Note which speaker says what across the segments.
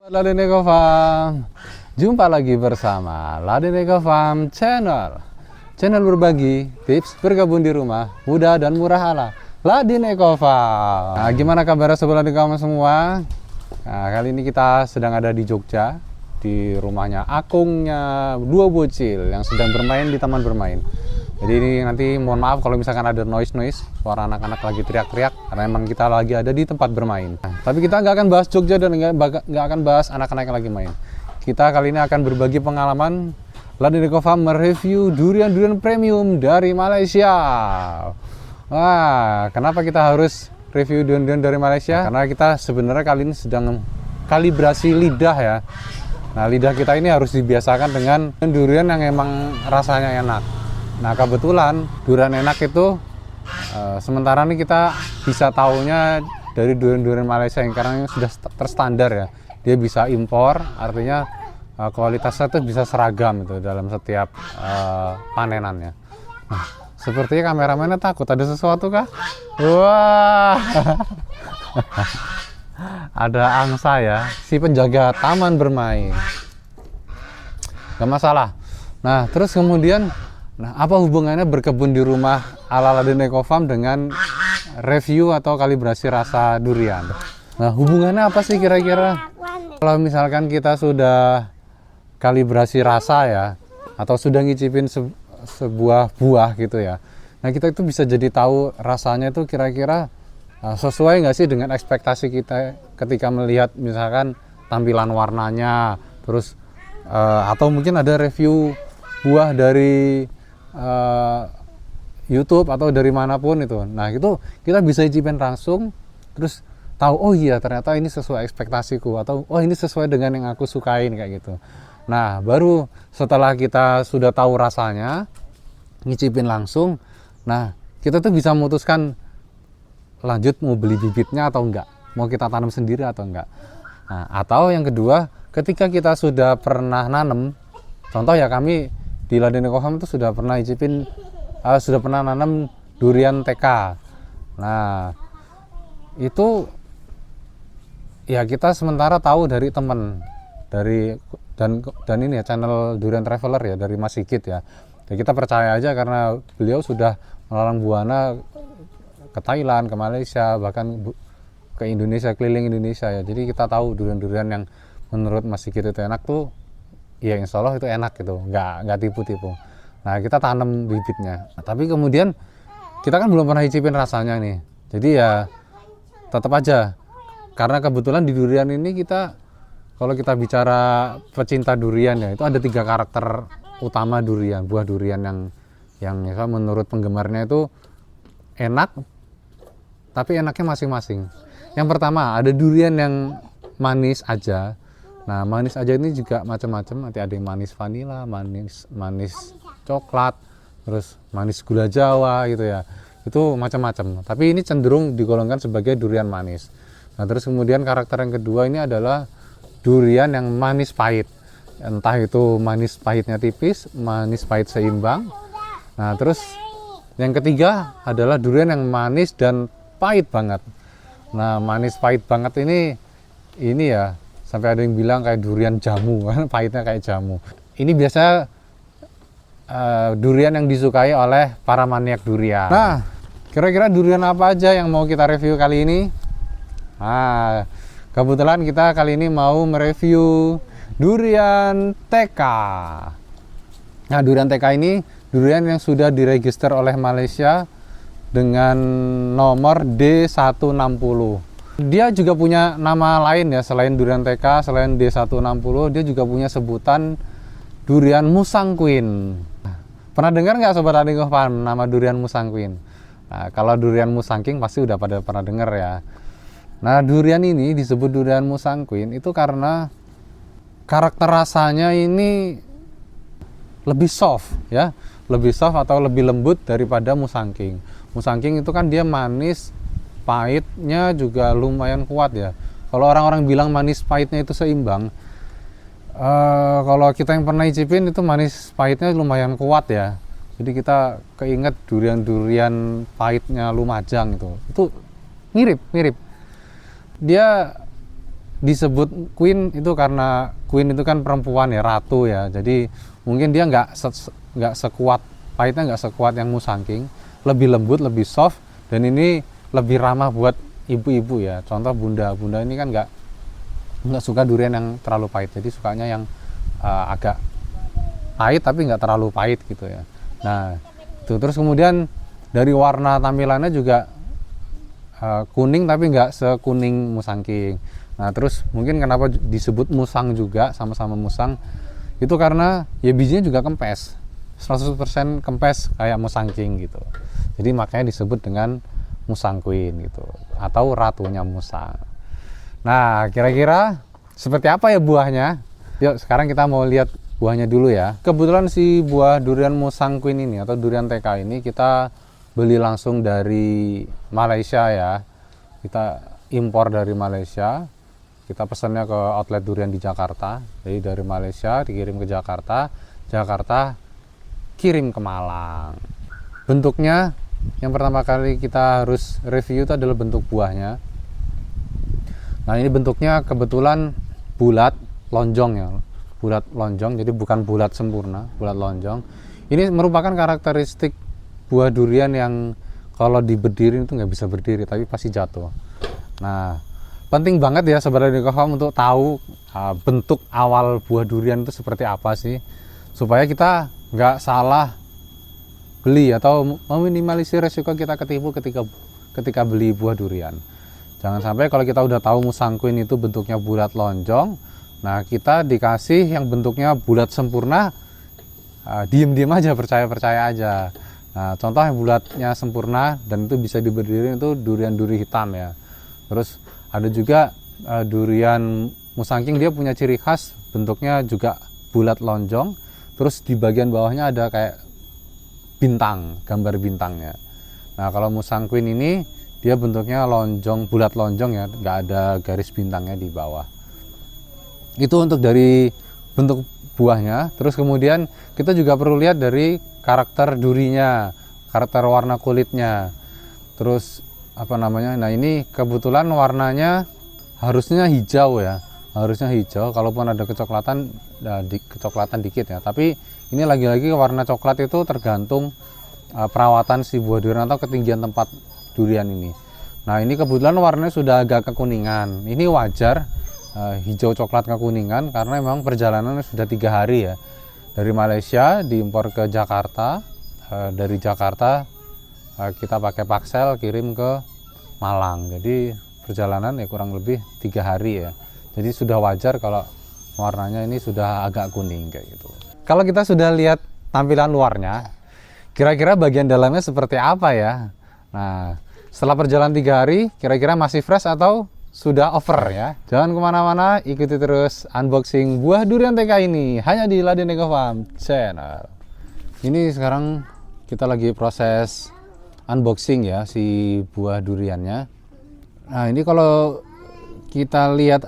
Speaker 1: Ladin Eco Farm. Jumpa lagi bersama Ladin Eco Farm Channel. Channel berbagi tips berkebun di rumah mudah dan murah ala Ladin Eco Farm. Nah, gimana kabar sobat Ladin Eco Farm semua? Nah, kali ini kita sedang ada di Jogja, di rumahnya akungnya dua bocil yang sedang bermain di taman bermain. Jadi ini nanti mohon maaf kalau misalkan ada noise suara anak-anak lagi teriak-teriak karena emang kita lagi ada di tempat bermain. Nah, tapi kita nggak akan bahas Jogja dan nggak akan bahas anak-anak yang lagi main. Kita kali ini akan berbagi pengalaman Ladin Eco Farm mereview durian-durian premium dari Malaysia. Wah, kenapa kita harus review durian-durian dari Malaysia? Karena kita sebenarnya kali ini sedang kalibrasi lidah ya. Nah, lidah kita ini harus dibiasakan dengan durian yang emang rasanya enak. Nah, kebetulan durian enak itu sementara ini kita bisa taunya dari durian-durian Malaysia yang sekarang sudah terstandar ya. Dia bisa impor, artinya kualitasnya itu bisa seragam itu dalam setiap panenannya. Nah, sepertinya kameramennya takut ada sesuatu kah? Wah, ada angsa ya, si penjaga taman bermain. Gak masalah. Nah, terus kemudian apa hubungannya berkebun di rumah ala Ladin Eco Farm dengan review atau kalibrasi rasa durian? Nah, hubungannya apa sih kira-kira? Kalau misalkan kita sudah kalibrasi rasa ya, atau sudah ngicipin sebuah buah gitu ya, nah kita itu bisa jadi tahu rasanya itu kira-kira sesuai nggak sih dengan ekspektasi kita ketika melihat misalkan tampilan warnanya, terus atau mungkin ada review buah dari YouTube atau dari manapun itu. Nah, itu kita bisa icipin langsung terus tahu oh iya ternyata ini sesuai ekspektasiku atau oh ini sesuai dengan yang aku sukain kayak gitu. Nah, baru setelah kita sudah tahu rasanya, ngicipin langsung, nah kita tuh bisa memutuskan lanjut mau beli bibitnya atau enggak, mau kita tanam sendiri atau enggak. Nah, atau yang kedua, ketika kita sudah pernah nanam, contoh ya kami di Ladin Eco Farm itu sudah pernah icipin, sudah pernah nanam durian TK. Nah, itu ya kita sementara tahu dari teman, dan ini ya channel Durian Traveler ya dari Mas Sigit ya. Ya kita percaya aja karena beliau sudah melalang buana ke Thailand, ke Malaysia, bahkan ke Indonesia, keliling Indonesia ya. Jadi kita tahu durian-durian yang menurut Mas Sigit itu enak tuh ya insya Allah itu enak gitu, nggak tipu-tipu. Nah, kita tanam bibitnya. Nah, tapi kemudian kita kan belum pernah icipin rasanya nih. Jadi ya tetap aja, karena kebetulan di durian ini kita, kalau kita bicara pecinta durian ya, itu ada 3 karakter utama durian, buah durian yang ya, menurut penggemarnya itu enak, tapi enaknya masing-masing. Yang pertama ada durian yang manis aja. Nah, manis aja ini juga macam-macam, nanti ada yang manis vanila, manis coklat, terus manis gula Jawa gitu ya. Itu macam-macam. Tapi ini cenderung digolongkan sebagai durian manis. Nah, terus kemudian karakter yang kedua ini adalah durian yang manis pahit. Entah itu manis pahitnya tipis, manis pahit seimbang. Nah, terus yang ketiga adalah durian yang manis dan pahit banget. Nah, manis pahit banget ini ya sampai ada yang bilang kayak durian jamu, pahitnya kayak jamu. Ini biasanya durian yang disukai oleh para maniak durian. Nah, kira-kira durian apa aja yang mau kita review kali ini? Nah, kebetulan kita kali ini mau mereview durian TK. Nah, durian TK ini durian yang sudah diregister oleh Malaysia dengan nomor D160. Dia juga punya nama lain ya, selain durian TK, selain D160, dia juga punya sebutan durian Musang Queen. Pernah dengar nggak Sobat Ladin Eco Farm nama durian Musang Queen? Nah, kalau durian Musang King pasti udah pada pernah dengar ya. Nah, durian ini disebut durian Musang Queen itu karena karakter rasanya ini lebih soft ya, lebih soft atau lebih lembut daripada Musang King. Musang King itu kan dia manis, pahitnya juga lumayan kuat ya. Kalau orang-orang bilang manis pahitnya itu seimbang, kalau kita yang pernah icipin itu manis pahitnya lumayan kuat ya. Jadi kita keinget durian-durian pahitnya Lumajang itu mirip. Dia disebut queen itu karena queen itu kan perempuan ya, ratu ya. Jadi mungkin dia nggak sekuat, pahitnya nggak sekuat yang musangking, lebih lembut, lebih soft, dan ini lebih ramah buat ibu-ibu ya. Contoh bunda ini kan nggak suka durian yang terlalu pahit, jadi sukanya yang agak pahit tapi nggak terlalu pahit gitu ya. Nah itu terus kemudian dari warna tampilannya juga kuning tapi nggak sekuning musangking. Nah terus mungkin kenapa disebut musang juga, sama-sama musang, itu karena ya bijinya juga kempes, 100% kempes kayak musangking gitu. Jadi makanya disebut dengan musang queen gitu, atau ratunya musang. Nah kira-kira seperti apa ya buahnya? Yuk sekarang kita mau lihat buahnya dulu ya. Kebetulan si buah durian musang queen ini atau durian TK ini kita beli langsung dari Malaysia ya. Kita impor dari Malaysia. Kita pesannya ke outlet durian di Jakarta. Jadi dari Malaysia dikirim ke Jakarta, Jakarta kirim ke Malang. Bentuknya yang pertama kali kita harus review itu adalah bentuk buahnya. Nah ini bentuknya kebetulan bulat lonjong ya, bulat lonjong, jadi bukan bulat sempurna, bulat lonjong. Ini merupakan karakteristik buah durian yang kalau diberdiri itu nggak bisa berdiri, tapi pasti jatuh. Nah penting banget ya Sobat Radionika Farm untuk tahu bentuk awal buah durian itu seperti apa sih, supaya kita nggak salah beli atau meminimalisir resiko kita ketipu ketika beli buah durian. Jangan sampai kalau kita udah tahu musang queen itu bentuknya bulat lonjong, nah kita dikasih yang bentuknya bulat sempurna, diem-diem aja, percaya aja. Nah contoh yang bulatnya sempurna dan itu bisa diberdiri itu durian duri hitam ya. Terus ada juga durian musangking, dia punya ciri khas bentuknya juga bulat lonjong, terus di bagian bawahnya ada kayak bintang, gambar bintangnya. Nah kalau musang queen ini dia bentuknya lonjong, bulat lonjong ya, nggak ada garis bintangnya di bawah. Itu untuk dari bentuk buahnya. Terus kemudian kita juga perlu lihat dari karakter durinya, karakter warna kulitnya. Terus apa namanya, nah ini kebetulan warnanya harusnya hijau ya, harusnya hijau, kalaupun ada kecoklatan, kecoklatan dikit ya, tapi ini lagi-lagi warna coklat itu tergantung perawatan si buah durian atau ketinggian tempat durian ini. Nah ini kebetulan warnanya sudah agak kekuningan, ini wajar, hijau coklat kekuningan karena memang perjalanannya sudah 3 hari ya, dari Malaysia diimpor ke Jakarta, dari Jakarta kita pakai paksel kirim ke Malang, jadi perjalanan ya kurang lebih 3 hari ya. Jadi sudah wajar kalau warnanya ini sudah agak kuning kayak gitu. Kalau kita sudah lihat tampilan luarnya, kira-kira bagian dalamnya seperti apa ya? Nah setelah perjalanan 3 hari, kira-kira masih fresh atau sudah over ya? Jangan kemana-mana, ikuti terus unboxing buah durian TK ini hanya di Radionika Farm Channel. Ini sekarang kita lagi proses unboxing ya si buah duriannya. Nah ini kalau kita lihat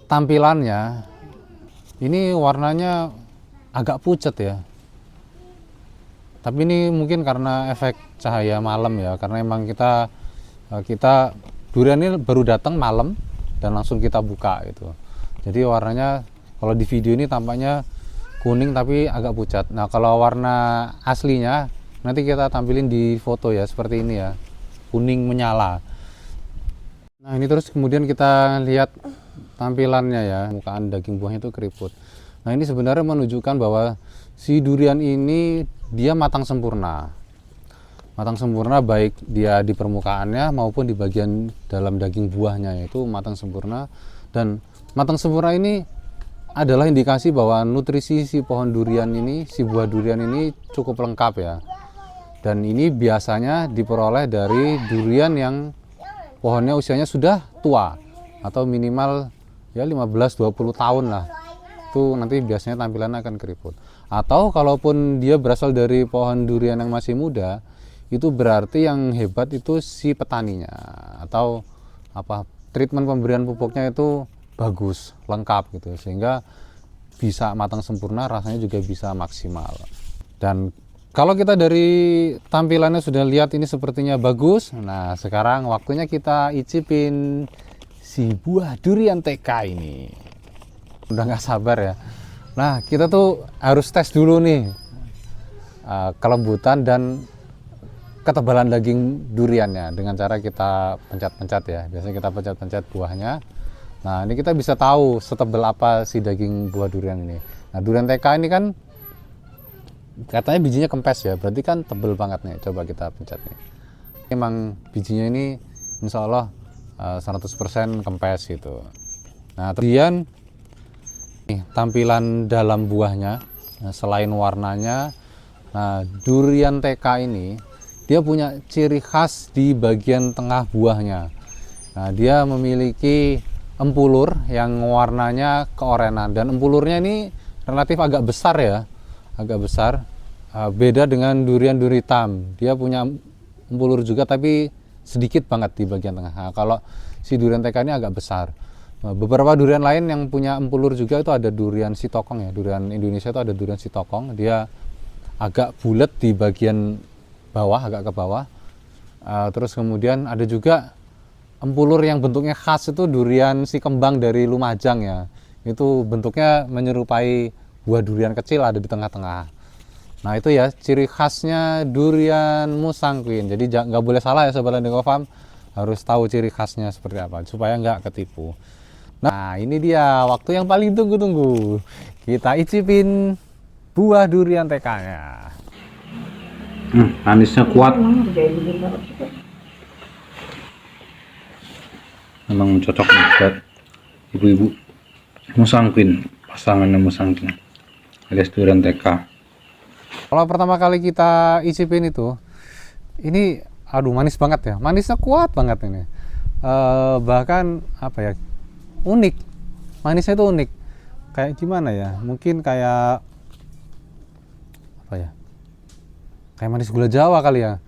Speaker 1: tampilannya, ini warnanya agak pucat ya, tapi ini mungkin karena efek cahaya malam ya, karena emang kita durian ini baru datang malam dan langsung kita buka itu, jadi warnanya kalau di video ini tampaknya kuning tapi agak pucat. Nah kalau warna aslinya nanti kita tampilin di foto ya, seperti ini ya, kuning menyala. Nah ini terus kemudian kita lihat tampilannya ya, permukaan daging buahnya itu keriput. Nah ini sebenarnya menunjukkan bahwa si durian ini dia matang sempurna. Matang sempurna baik dia di permukaannya maupun di bagian dalam daging buahnya, itu matang sempurna. Dan matang sempurna ini adalah indikasi bahwa nutrisi si pohon durian ini, si buah durian ini cukup lengkap ya. Dan ini biasanya diperoleh dari durian yang pohonnya usianya sudah tua atau minimal ya 15-20 tahun lah. Itu nanti biasanya tampilannya akan keriput. Atau kalaupun dia berasal dari pohon durian yang masih muda, itu berarti yang hebat itu si petaninya, atau apa, treatment pemberian pupuknya itu bagus, lengkap gitu, sehingga bisa matang sempurna, rasanya juga bisa maksimal. Dan kalau kita dari tampilannya sudah lihat ini sepertinya bagus, nah sekarang waktunya kita icipin si buah durian TK ini. Udah nggak sabar ya. Nah, kita tuh harus tes dulu nih kelembutan dan ketebalan daging duriannya dengan cara kita pencet-pencet ya. Biasanya kita pencet-pencet buahnya. Nah, ini kita bisa tahu setebal apa si daging buah durian ini. Nah, durian TK ini kan katanya bijinya kempes ya, berarti kan tebel banget nih. Coba kita pencet nih. Emang bijinya ini insya Allah 100% kempes gitu. Nah, kemudian tampilan dalam buahnya, selain warnanya, nah durian TK ini dia punya ciri khas di bagian tengah buahnya. Nah, dia memiliki empulur yang warnanya keorenan, dan empulurnya ini relatif agak besar ya, agak besar. Beda dengan durian hitam, dia punya empulur juga tapi sedikit banget di bagian tengah. Nah, kalau si durian TK ini agak besar. Beberapa durian lain yang punya empulur juga itu ada durian sitokong ya, durian Indonesia itu ada durian sitokong, dia agak bulat di bagian bawah, agak ke bawah. Terus kemudian ada juga empulur yang bentuknya khas itu durian si kembang dari Lumajang ya, itu bentuknya menyerupai buah durian kecil ada di tengah-tengah. Nah, itu ya ciri khasnya durian Musang Queen. Jadi nggak boleh salah ya Sobat Landeko Farm, harus tahu ciri khasnya seperti apa supaya nggak ketipu. Nah, ini dia waktu yang paling tunggu-tunggu, kita icipin buah durian TK-nya. Manisnya kuat, memang cocok buat ibu-ibu Musang Queen, pasangannya Musang Queen alias durian TK. Kalau pertama kali kita icipin itu, ini aduh manis banget ya, manisnya kuat banget ini. Bahkan apa ya, unik, manisnya itu unik. Kayak gimana ya, mungkin kayak apa ya, kayak manis gula Jawa kali ya.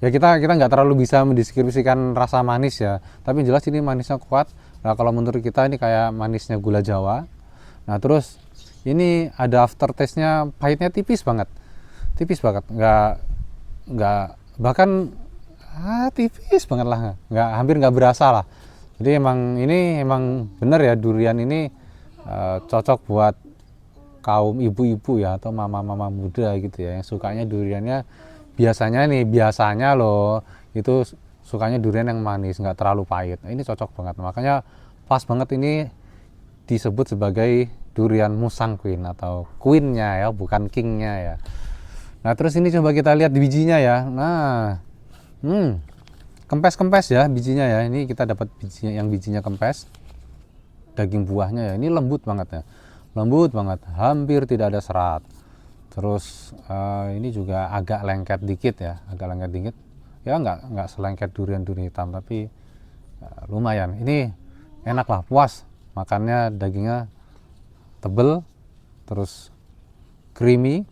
Speaker 1: Ya kita nggak terlalu bisa mendeskripsikan rasa manis ya, tapi jelas ini manisnya kuat. Nah, kalau menurut kita ini kayak manisnya gula Jawa. Nah, terus ini ada aftertaste-nya, pahitnya tipis banget, nggak bahkan tipis banget lah, hampir nggak berasa lah. Jadi emang bener ya, durian ini cocok buat kaum ibu-ibu ya, atau mama-mama muda gitu ya, yang sukanya duriannya biasanya loh itu sukanya durian yang manis, nggak terlalu pahit. Nah, ini cocok banget, makanya pas banget ini disebut sebagai durian Musang Queen atau queen-nya ya, bukan king-nya ya. Nah, terus ini coba kita lihat bijinya ya. Nah, kempes-kempes ya bijinya ya. Ini kita dapat bijinya kempes. Daging buahnya ya, ini lembut banget ya. Lembut banget, hampir tidak ada serat. Terus ini juga agak lengket dikit ya, Ya nggak selengket durian hitam, tapi lumayan. Ini enak lah, puas. Makannya dagingnya tebel, terus creamy,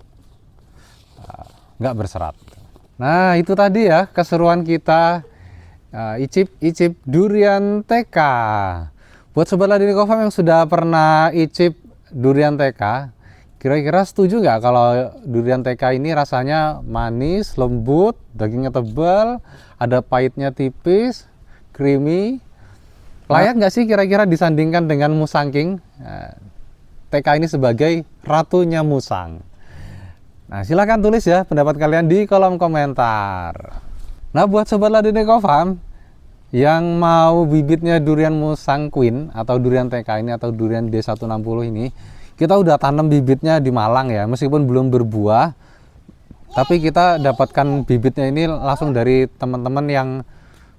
Speaker 1: nggak berserat. Nah, itu tadi ya keseruan kita icip durian TK. Buat Sobat Landeko Farm yang sudah pernah icip durian TK, kira-kira setuju nggak kalau durian TK ini rasanya manis, lembut, dagingnya tebal, ada pahitnya tipis, creamy. Layak nggak sih kira-kira disandingkan dengan Musang King? TK ini sebagai ratunya musang. Nah, silahkan tulis ya pendapat kalian di kolom komentar. Nah, buat Sobat Landeko Farm yang mau bibitnya durian Musang Queen atau durian TK ini atau durian D160 ini, kita udah tanam bibitnya di Malang ya, meskipun belum berbuah, tapi kita dapatkan bibitnya ini langsung dari teman-teman yang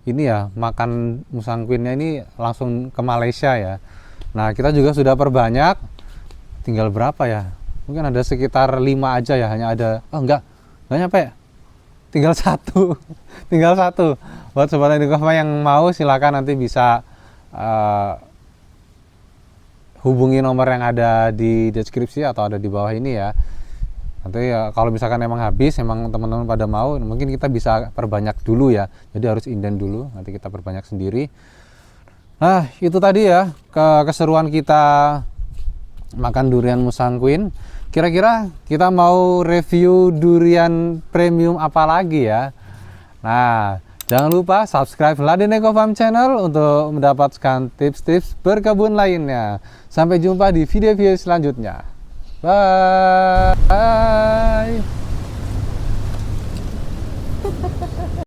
Speaker 1: ini ya, makan Musang Queen-nya ini langsung ke Malaysia ya. Nah, kita juga sudah perbanyak, tinggal berapa ya, mungkin ada sekitar 5 aja ya, hanya ada, enggak nyampe, tinggal satu buat Sobat Landeko Farm yang mau silakan nanti bisa hubungi nomor yang ada di deskripsi atau ada di bawah ini ya. Nanti ya kalau misalkan emang habis, emang teman-teman pada mau, mungkin kita bisa perbanyak dulu ya, jadi harus inden dulu, nanti kita perbanyak sendiri. Nah, itu tadi ya keseruan kita makan durian Musang Queen. Kira-kira kita mau review durian premium apa lagi ya? Nah, Jangan lupa subscribe Laden Eco Farm Channel untuk mendapatkan tips-tips berkebun lainnya. Sampai jumpa di video-video selanjutnya. Bye.